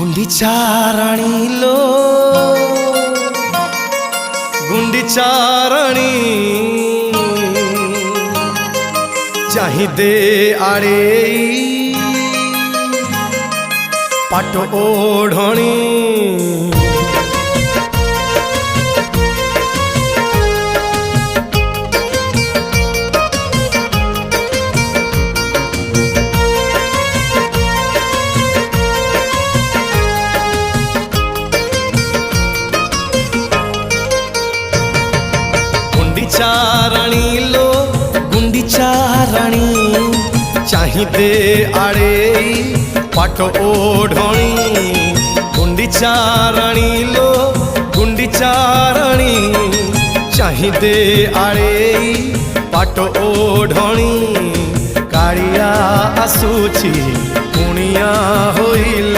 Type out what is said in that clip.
गुंडीच्या राणीलो गुंडीच्या राणी चाहिदे आड़े पाट ओढ़णी गुंडीच्या राणीलो गुंडीच्या राणी चाहिदे आड़े पाट ओढ़णी गुंडीच्या राणीलो गुंडीच्या राणी चाहिदे आड़े पाट ओढ़णी कालिया आसुची कुणिया होइल।